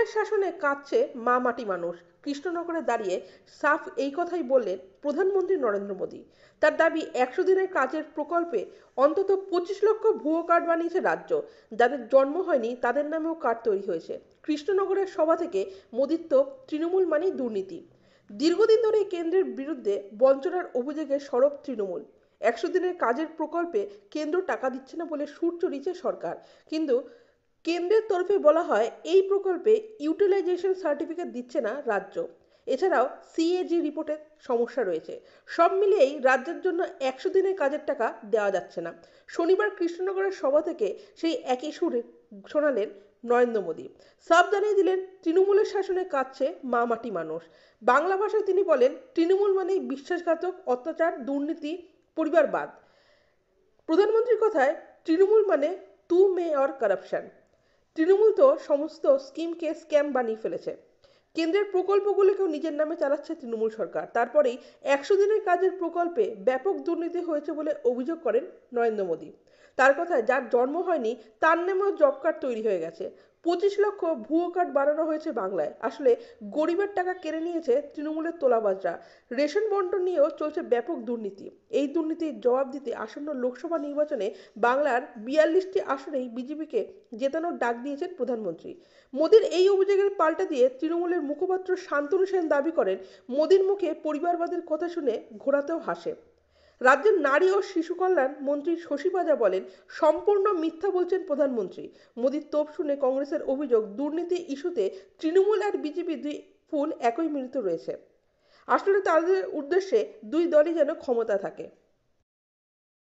তৃণমূলের শাসনে কাঁদছে মা মাটি মানুষ। কৃষ্ণনগরে দাঁড়িয়ে সাফ এই কথাই বললেন প্রধানমন্ত্রী নরেন্দ্র মোদী। তার দাবি 100 দিনের কাজের প্রকল্পে অন্তত 25 লক্ষ ভুয়ো কার্ড বানিয়েছে রাজ্য। যাদের জন্ম হয়নি তাদের নামেও কার্ড তৈরি হয়েছে। কৃষ্ণনগরের সভা থেকে মোদীর তো তৃণমূল মানেই দুর্নীতি। দীর্ঘদিন ধরে কেন্দ্রের বিরুদ্ধে বঞ্চনার অভিযোগে সরব তৃণমূল। 100 দিনের কাজের প্রকল্পে কেন্দ্র টাকা দিচ্ছে না বলে সুর চড়িয়েছে সরকার। কিন্তু কেন্দ্রের তরফে বলা হয় এই প্রকল্পে ইউটিলাইজেশন সার্টিফিকেট দিচ্ছে না রাজ্য। এছাড়াও সিএজি রিপোর্টে সমস্যা রয়েছে। সব মিলিয়েই রাজ্যের জন্য 100 দিনের কাজের টাকা দেওয়া যাচ্ছে না। শনিবার কৃষ্ণনগরের সভা থেকে সেই একই সুরে শোনালেন নরেন্দ্র মোদী। সাফ জানিয়ে দিলেন তৃণমূলের শাসনে কাঁদছে মা মাটি মানুষ। বাংলা ভাষায় তিনি বলেন তৃণমূল মানেই বিশ্বাসঘাতক, অত্যাচার, দুর্নীতি, পরিবারবাদ। প্রধানমন্ত্রীর কথায় তৃণমূল মানে তু মে অর কারাপশন। তৃণমূল তো সমস্ত স্কিমকে স্ক্যাম বানিয়ে ফেলেছে। কেন্দ্রের প্রকল্পগুলিকেও নিজের নামে চালাচ্ছে তৃণমূল সরকার। তারপরেই 100 দিনের কাজের প্রকল্পে ব্যাপক দুর্নীতি হয়েছে বলে অভিযোগ করেন নরেন্দ্র মোদী। তার কথায় যার জন্ম হয়নি তার নামেও জব কার্ড তৈরি হয়ে গেছে। 25 লক্ষ ভুয়ো কার্ড বানানো হয়েছে বাংলায়। আসলে গরিবের টাকা কেড়ে নিয়েছে তৃণমূলের তোলাবাজরা। রেশন বন্টন নিয়েও চলছে ব্যাপক দুর্নীতি। এই দুর্নীতির জবাব দিতে আসন্ন লোকসভা নির্বাচনে বাংলার 42টি আসনেই বিজেপিকে জেতানোর ডাক দিয়েছেন প্রধানমন্ত্রী। মোদীর এই অভিযোগের পাল্টা দিয়ে তৃণমূলের মুখপাত্র শান্তনু সেন দাবি করেন মোদীর মুখে পরিবারবাদের কথা শুনে ঘোরাতেও হাসে। রাজ্যের নারী ও শিশু কল্যাণ মন্ত্রী শশী পাজা বলেন সম্পূর্ণ মিথ্যা বলছেন প্রধানমন্ত্রী। মোদীর তোপ শুনে কংগ্রেসের অভিযোগ দুর্নীতি ইস্যুতে তৃণমূল আর বিজেপি দুই ফুল একই মিলিত রয়েছে। আসলে তাদের উদ্দেশ্যে দুই দলই যেন ক্ষমতা থাকে।